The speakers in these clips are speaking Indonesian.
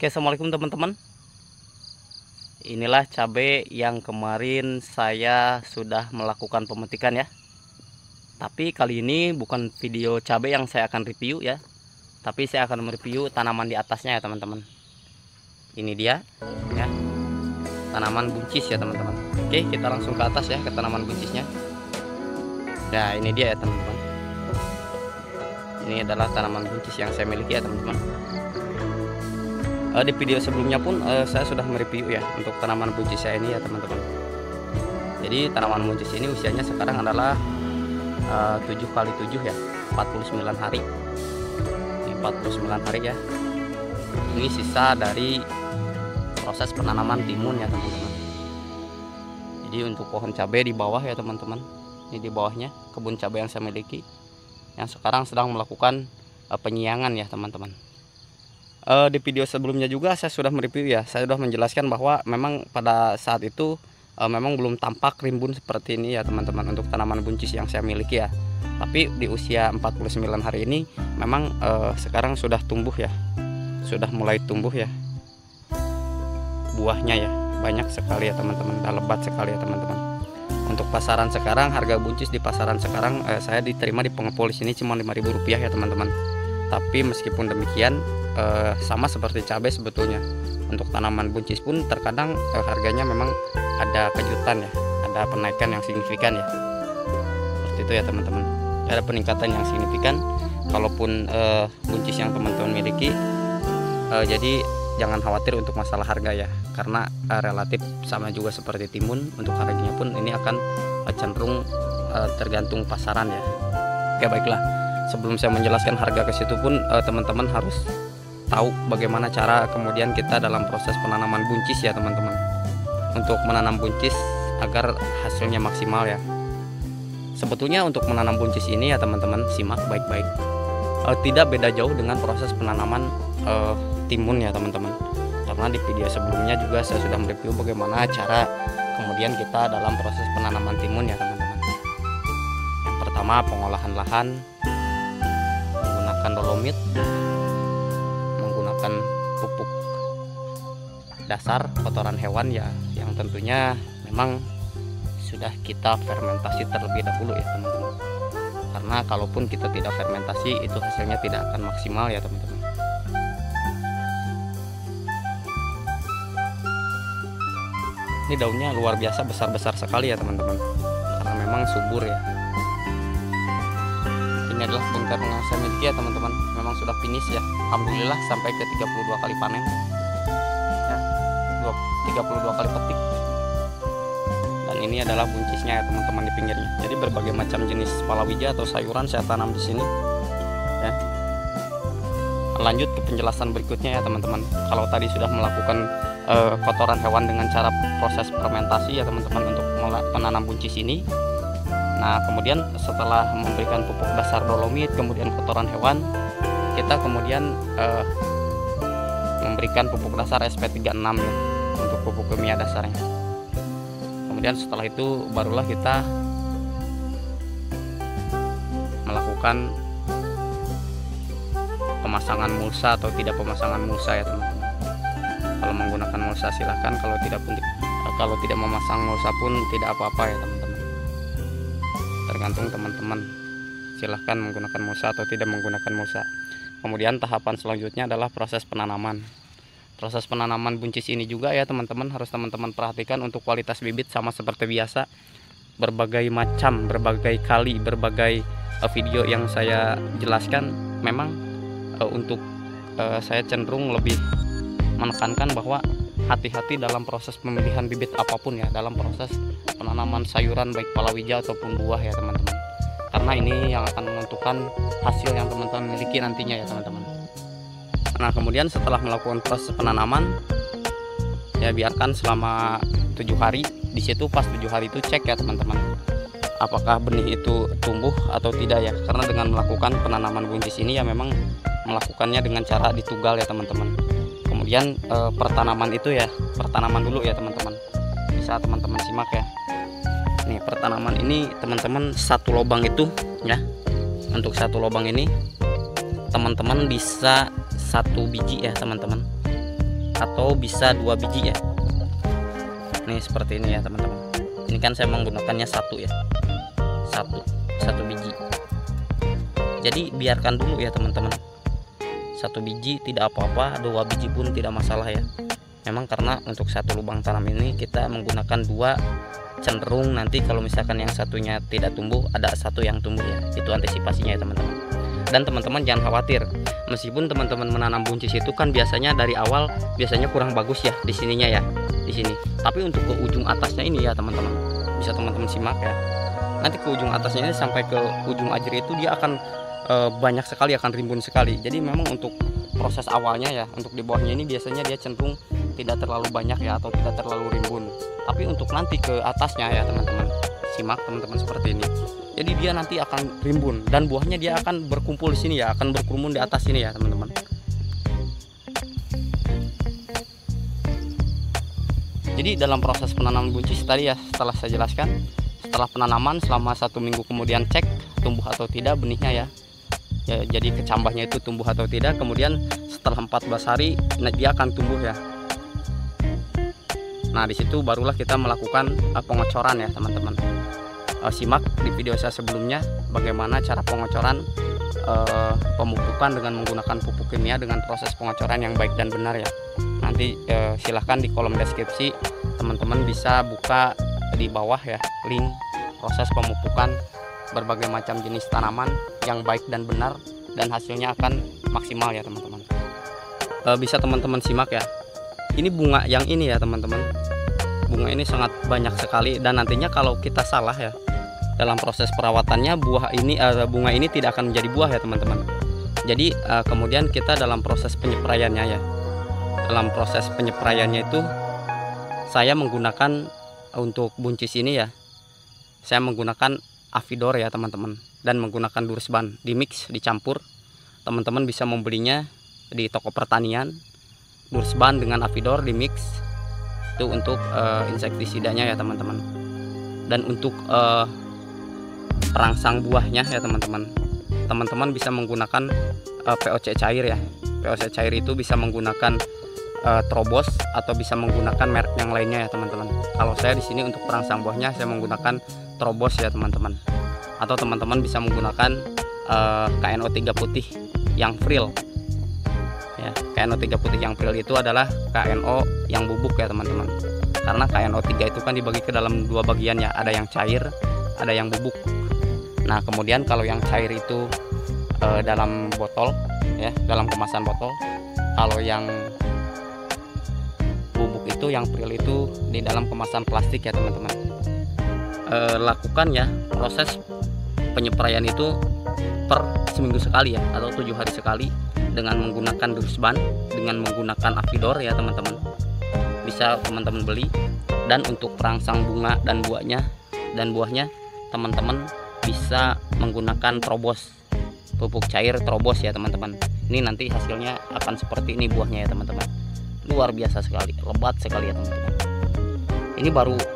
Oke, assalamualaikum teman-teman. Inilah cabai yang kemarin saya sudah melakukan pemetikan ya. Tapi kali ini bukan video cabai yang saya akan review ya, tapi saya akan mereview tanaman di atasnya ya teman-teman. Ini dia ya, tanaman buncis ya teman-teman. Oke, kita langsung ke atas ya, ke tanaman buncisnya. Nah, ini dia ya teman-teman. Ini adalah tanaman buncis yang saya miliki ya teman-teman. Di video sebelumnya pun saya sudah mereview ya untuk tanaman buncis saya ini ya teman-teman. Jadi tanaman buncis ini usianya sekarang adalah 7x7 ya, 49 hari. Ini 49 hari ya. Ini sisa dari proses penanaman timun ya teman-teman. Jadi untuk pohon cabai di bawah ya teman-teman. Ini di bawahnya kebun cabai yang saya miliki, yang sekarang sedang melakukan penyiangan ya teman-teman. Di video sebelumnya juga saya sudah mereview ya, saya sudah menjelaskan bahwa memang pada saat itu memang belum tampak rimbun seperti ini ya teman-teman untuk tanaman buncis yang saya miliki ya. Tapi di usia 49 hari ini memang sekarang sudah tumbuh ya, sudah mulai tumbuh ya buahnya ya, banyak sekali ya teman-teman, dan lebat sekali ya teman-teman. Untuk pasaran sekarang, harga buncis di pasaran sekarang saya diterima di pengepul di sini cuma Rp5.000 ya teman-teman. Tapi meskipun demikian sama seperti cabai sebetulnya, untuk tanaman buncis pun terkadang harganya memang ada kejutan ya, ada penaikan yang signifikan ya, seperti itu ya teman-teman. Ada peningkatan yang signifikan kalaupun buncis yang teman-teman miliki. Jadi jangan khawatir untuk masalah harga ya, karena relatif sama juga seperti timun. Untuk harganya pun ini akan cenderung tergantung pasaran ya. Oke, baiklah, sebelum saya menjelaskan harga ke situ pun teman-teman harus tahu bagaimana cara kemudian kita dalam proses penanaman buncis ya teman-teman, untuk menanam buncis agar hasilnya maksimal ya. Sebetulnya untuk menanam buncis ini ya teman-teman, simak baik-baik, tidak beda jauh dengan proses penanaman timun ya teman-teman. Karena di video sebelumnya juga saya sudah mereview bagaimana cara kemudian kita dalam proses penanaman timun ya teman-teman. Yang pertama, pengolahan lahan menggunakan dolomit, menggunakan pupuk dasar kotoran hewan ya, yang tentunya memang sudah kita fermentasi terlebih dahulu ya teman-teman. Karena kalaupun kita tidak fermentasi, itu hasilnya tidak akan maksimal ya teman-teman. Ini daunnya luar biasa besar-besar sekali ya teman-teman, karena memang subur ya. Ini adalah kebun kacang yang saya miliki ya teman-teman, memang sudah finish ya, alhamdulillah sampai ke 32 kali panen ya, 32 kali petik. Dan ini adalah buncisnya ya teman-teman di pinggirnya. Jadi berbagai macam jenis palawija atau sayuran saya tanam di sini ya. Lanjut ke penjelasan berikutnya ya teman-teman. Kalau tadi sudah melakukan kotoran hewan dengan cara proses fermentasi ya teman-teman untuk menanam buncis ini. Nah, kemudian setelah memberikan pupuk dasar dolomit, kemudian kotoran hewan, kita kemudian memberikan pupuk dasar SP36 ya, untuk pupuk kimia dasarnya. Kemudian setelah itu barulah kita melakukan pemasangan mulsa atau tidak pemasangan mulsa ya teman-teman. Kalau menggunakan mulsa silahkan, kalau tidak memasang mulsa pun tidak apa-apa ya teman-teman. Tergantung teman-teman, silahkan menggunakan mulsa atau tidak menggunakan mulsa. Kemudian tahapan selanjutnya adalah proses penanaman. Proses penanaman buncis ini juga ya teman-teman, harus teman-teman perhatikan untuk kualitas bibit sama seperti biasa. Berbagai macam, berbagai kali, berbagai video yang saya jelaskan, memang untuk saya cenderung lebih menekankan bahwa hati-hati dalam proses pemilihan bibit apapun ya, dalam proses penanaman sayuran baik palawija ataupun buah ya teman-teman, karena ini yang akan menentukan hasil yang teman-teman miliki nantinya ya teman-teman. Nah, kemudian setelah melakukan proses penanaman ya, biarkan selama 7 hari. Di situ pas 7 hari itu cek ya teman-teman, apakah benih itu tumbuh atau tidak ya. Karena dengan melakukan penanaman buncis ini ya memang melakukannya dengan cara ditugal ya teman-teman. Kemudian pertanaman itu ya, pertanaman dulu ya teman-teman, bisa teman-teman simak ya. Nih, pertanaman ini teman-teman, satu lubang itu ya, untuk satu lubang ini teman-teman bisa 1 biji ya teman-teman. atau bisa 2 biji ya. Nih seperti ini ya teman-teman. Ini kan saya menggunakannya satu ya, satu biji. Jadi biarkan dulu ya teman-teman, 1 biji tidak apa-apa, 2 biji pun tidak masalah ya. Memang karena untuk satu lubang tanam ini kita menggunakan 2, cenderung nanti kalau misalkan yang satunya tidak tumbuh, ada satu yang tumbuh ya. Itu antisipasinya ya teman-teman. Dan teman-teman jangan khawatir, meskipun teman-teman menanam buncis itu kan biasanya dari awal biasanya kurang bagus ya di sininya ya, di sini. Tapi untuk ke ujung atasnya ini ya teman-teman, bisa teman-teman simak ya. Nanti ke ujung atasnya ini sampai ke ujung ajir itu dia akan banyak sekali, akan rimbun sekali. Jadi memang untuk proses awalnya ya, untuk di bawahnya ini biasanya dia cenderung tidak terlalu banyak ya, atau tidak terlalu rimbun. Tapi untuk nanti ke atasnya ya teman-teman, simak teman-teman seperti ini. Jadi dia nanti akan rimbun dan buahnya dia akan berkumpul di sini ya, akan berkerumun di atas sini ya teman-teman. Jadi dalam proses penanaman buncis tadi ya, setelah saya jelaskan, setelah penanaman selama 1 minggu kemudian cek tumbuh atau tidak benihnya ya. Jadi kecambahnya itu tumbuh atau tidak. Kemudian setelah 14 hari dia akan tumbuh ya. Nah disitu barulah kita melakukan pengocoran ya teman-teman. Simak di video saya sebelumnya bagaimana cara pengocoran pemupukan dengan menggunakan pupuk kimia dengan proses pengocoran yang baik dan benar ya. Nanti silahkan di kolom deskripsi teman-teman bisa buka di bawah ya link proses pemupukan berbagai macam jenis tanaman yang baik dan benar, dan hasilnya akan maksimal ya teman-teman. Bisa teman-teman simak ya. Ini bunga yang ini ya teman-teman. Bunga ini sangat banyak sekali, dan nantinya kalau kita salah ya dalam proses perawatannya, bunga ini tidak akan menjadi buah ya teman-teman. Jadi kemudian kita dalam proses penyepraiannya ya. Dalam proses penyepraiannya itu saya menggunakan untuk buncis ini ya. Saya menggunakan Avidor ya teman-teman, dan menggunakan Dursban, dimix, dicampur. Teman-teman bisa membelinya di toko pertanian. Dursban dengan Avidor dimix itu untuk insektisidanya ya teman-teman. Dan untuk perangsang buahnya ya teman-teman, teman-teman bisa menggunakan POC cair ya. POC cair itu bisa menggunakan Trobos atau bisa menggunakan merek yang lainnya ya teman-teman. Kalau saya di sini untuk perangsang buahnya saya menggunakan Trobos ya teman-teman. Atau teman-teman bisa menggunakan KNO3 putih yang frill. Ya, KNO3 putih yang frill itu adalah KNO yang bubuk ya teman-teman. Karena KNO3 itu kan dibagi ke dalam 2 bagian ya, ada yang cair, ada yang bubuk. Nah, kemudian kalau yang cair itu dalam botol ya, dalam kemasan botol. Kalau yang bubuk itu, yang frill itu di dalam kemasan plastik ya teman-teman. Lakukan ya proses penyepraian itu per seminggu sekali ya, atau 7 hari sekali dengan menggunakan Dursban, dengan menggunakan Avidor ya teman-teman. Bisa teman-teman beli. Dan untuk perangsang bunga dan buahnya teman-teman bisa menggunakan Trobos, pupuk cair Trobos ya teman-teman. Ini nanti hasilnya akan seperti ini buahnya ya teman-teman. Luar biasa sekali, lebat sekali ya teman-teman. Ini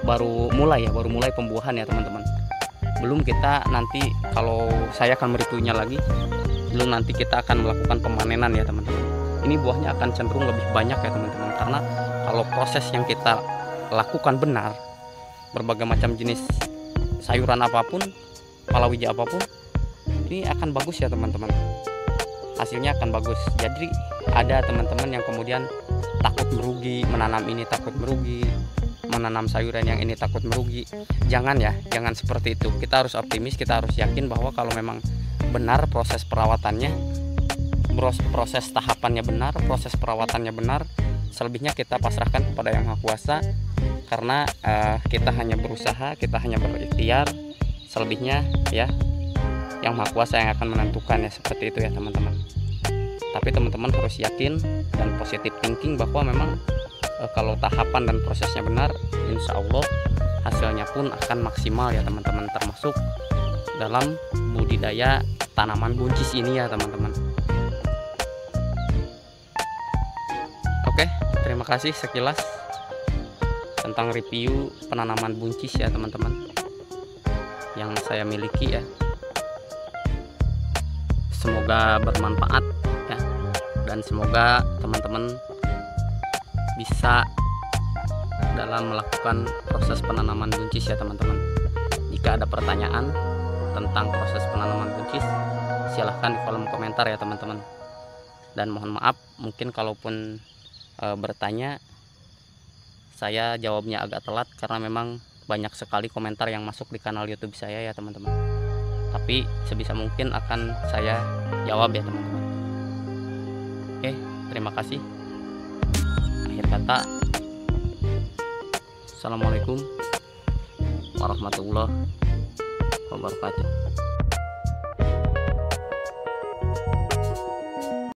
baru mulai pembuahan ya teman-teman. Belum kita nanti, kalau saya akan mereviewnya lagi, belum nanti kita akan melakukan pemanenan ya teman-teman. Ini buahnya akan cenderung lebih banyak ya teman-teman, karena kalau proses yang kita lakukan benar, berbagai macam jenis sayuran apapun, palawija apapun, ini akan bagus ya teman-teman. Hasilnya akan bagus. Jadi ada teman-teman yang kemudian takut merugi, menanam ini takut merugi, menanam sayuran yang ini takut merugi. Jangan ya, jangan seperti itu. Kita harus optimis, kita harus yakin bahwa kalau memang benar proses perawatannya, proses tahapannya benar, proses perawatannya benar, selebihnya kita pasrahkan kepada Yang Maha Kuasa. Karena kita hanya berusaha, kita hanya berikhtiar, selebihnya ya Yang Maha Kuasa yang akan menentukan ya, seperti itu ya teman-teman. Tapi teman-teman harus yakin dan positive thinking bahwa memang kalau tahapan dan prosesnya benar, insya Allah hasilnya pun akan maksimal ya teman-teman, termasuk dalam budidaya tanaman buncis ini ya teman-teman. Oke, terima kasih sekilas tentang review penanaman buncis ya teman-teman yang saya miliki ya. Semoga bermanfaat ya, dan semoga teman-teman bisa dalam melakukan proses penanaman buncis ya teman-teman. Jika ada pertanyaan tentang proses penanaman buncis, silahkan di kolom komentar ya teman-teman. Dan mohon maaf mungkin kalaupun bertanya saya jawabnya agak telat karena memang banyak sekali komentar yang masuk di kanal YouTube saya ya teman-teman. Tapi sebisa mungkin akan saya jawab ya teman-teman. Oke, terima kasih. Akhir kata, assalamualaikum warahmatullahi wabarakatuh.